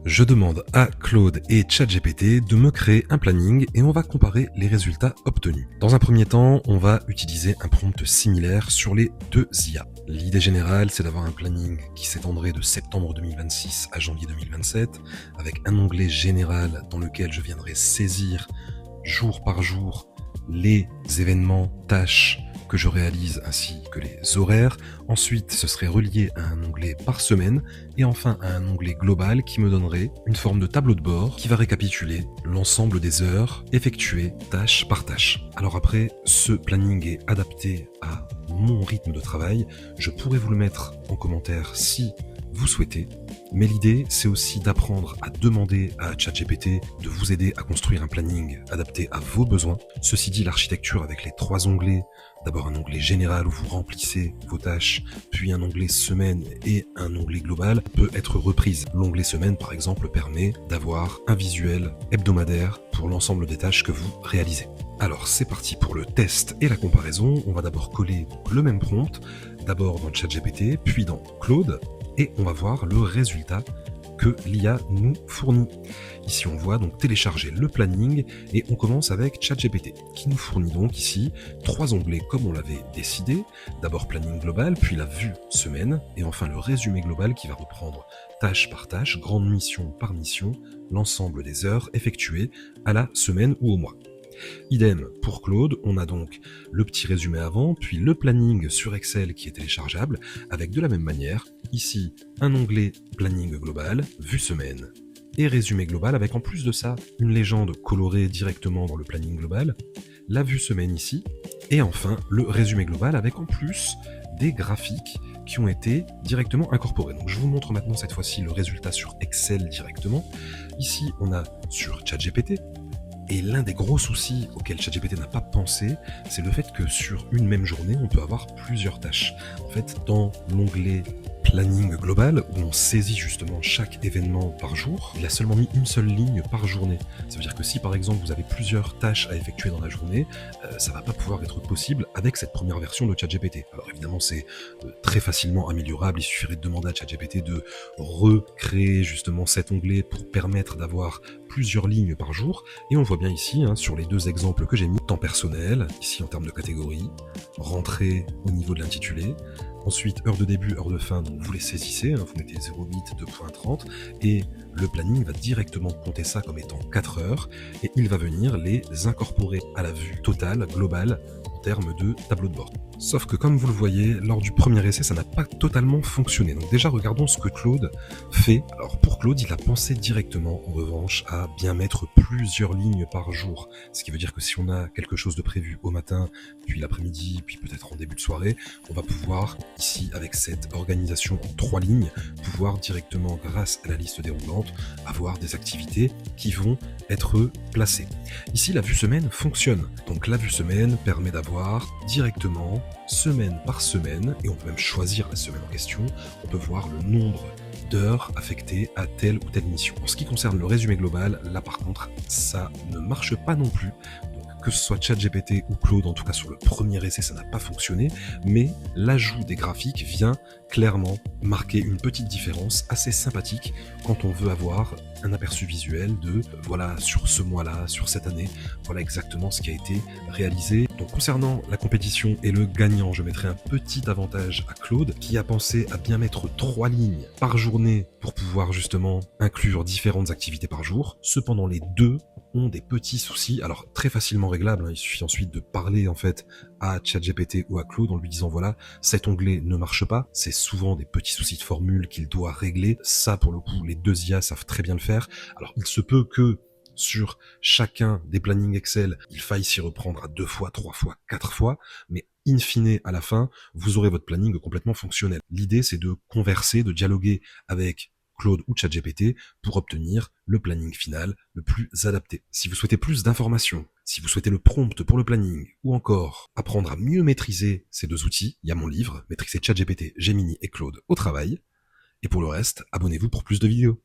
Je demande à Claude et ChatGPT de me créer un planning et on va comparer les résultats obtenus. Dans un premier temps, on va utiliser un prompt similaire sur les deux IA. L'idée générale, c'est d'avoir un planning qui s'étendrait de septembre 2026 à janvier 2027, avec un onglet général dans lequel je viendrai saisir jour par jour les événements, tâches que je réalise ainsi que les horaires. Ensuite, ce serait relié à un onglet par semaine et enfin à un onglet global qui me donnerait une forme de tableau de bord qui va récapituler l'ensemble des heures effectuées tâche par tâche. Alors après, ce planning est adapté à mon rythme de travail. Je pourrais vous le mettre en commentaire si vous souhaitez. Mais l'idée, c'est aussi d'apprendre à demander à ChatGPT de vous aider à construire un planning adapté à vos besoins. Ceci dit, l'architecture avec les trois onglets, d'abord un onglet général où vous remplissez vos tâches, puis un onglet semaine et un onglet global, peut être reprise. L'onglet semaine, par exemple, permet d'avoir un visuel hebdomadaire pour l'ensemble des tâches que vous réalisez. Alors c'est parti pour le test et la comparaison. On va d'abord coller le même prompt, d'abord dans ChatGPT, puis dans Claude, et on va voir le résultat que l'IA nous fournit. Ici on voit donc télécharger le planning et on commence avec ChatGPT qui nous fournit donc ici trois onglets comme on l'avait décidé. D'abord planning global, puis la vue semaine et enfin le résumé global qui va reprendre tâche par tâche, grande mission par mission, l'ensemble des heures effectuées à la semaine ou au mois. Idem pour Claude, on a donc le petit résumé avant, puis le planning sur Excel qui est téléchargeable, avec de la même manière, ici un onglet planning global, vue semaine, et résumé global, avec en plus de ça, une légende colorée directement dans le planning global, la vue semaine ici, et enfin le résumé global avec en plus des graphiques qui ont été directement incorporés. Donc je vous montre maintenant cette fois-ci le résultat sur Excel directement. Ici on a sur ChatGPT. Et l'un des gros soucis auxquels ChatGPT n'a pas pensé, c'est le fait que sur une même journée, on peut avoir plusieurs tâches. En fait, dans l'onglet planning global, où on saisit justement chaque événement par jour, il a seulement mis une seule ligne par journée. Ça veut dire que si par exemple vous avez plusieurs tâches à effectuer dans la journée, ça va pas pouvoir être possible avec cette première version de ChatGPT. Alors évidemment c'est très facilement améliorable, il suffirait de demander à ChatGPT de recréer justement cet onglet pour permettre d'avoir plusieurs lignes par jour, et on voit bien ici, sur les deux exemples que j'ai mis, temps personnel, ici en termes de catégorie, rentrée au niveau de l'intitulé, ensuite heure de début, heure de fin, donc vous les saisissez, vous mettez 0,8, 2.30, et le planning va directement compter ça comme étant 4 heures, et il va venir les incorporer à la vue totale, globale, en termes de tableau de bord. Sauf que comme vous le voyez, lors du premier essai, ça n'a pas totalement fonctionné. Donc déjà, regardons ce que Claude fait. Alors pour Claude, il a pensé directement, en revanche, à bien mettre plusieurs lignes par jour. Ce qui veut dire que si on a quelque chose de prévu au matin, puis l'après-midi, puis peut-être en début de soirée, on va pouvoir, ici, avec cette organisation en 3 lignes, pouvoir directement, grâce à la liste déroulante, avoir des activités qui vont être placées. Ici, la vue semaine fonctionne. Donc la vue semaine permet d'avoir directement, semaine par semaine, et on peut même choisir la semaine en question, on peut voir le nombre d'heures affectées à telle ou telle mission. En ce qui concerne le résumé global, là par contre, ça ne marche pas non plus. Donc, que ce soit ChatGPT ou Claude, en tout cas sur le premier essai, ça n'a pas fonctionné, mais l'ajout des graphiques vient clairement marquer une petite différence assez sympathique quand on veut avoir un aperçu visuel de voilà, sur ce mois-là, sur cette année, voilà exactement ce qui a été réalisé. Donc concernant la compétition et le gagnant, je mettrai un petit avantage à Claude qui a pensé à bien mettre 3 lignes par journée pour pouvoir justement inclure différentes activités par jour. Cependant les deux ont des petits soucis, alors très facilement réglables, il suffit ensuite de parler en fait à ChatGPT ou à Claude en lui disant voilà, cet onglet ne marche pas, c'est souvent des petits soucis de formule qu'il doit régler. Ça pour le coup, les deux IA savent très bien le faire. Alors il se peut que sur chacun des plannings Excel, il faille s'y reprendre à 2 fois, 3 fois, 4 fois, mais in fine, à la fin, vous aurez votre planning complètement fonctionnel. L'idée, c'est de converser, de dialoguer avec Claude ou ChatGPT pour obtenir le planning final le plus adapté. Si vous souhaitez plus d'informations, si vous souhaitez le prompt pour le planning, ou encore apprendre à mieux maîtriser ces deux outils, il y a mon livre, Maîtriser ChatGPT, Gemini et Claude au travail. Et pour le reste, abonnez-vous pour plus de vidéos.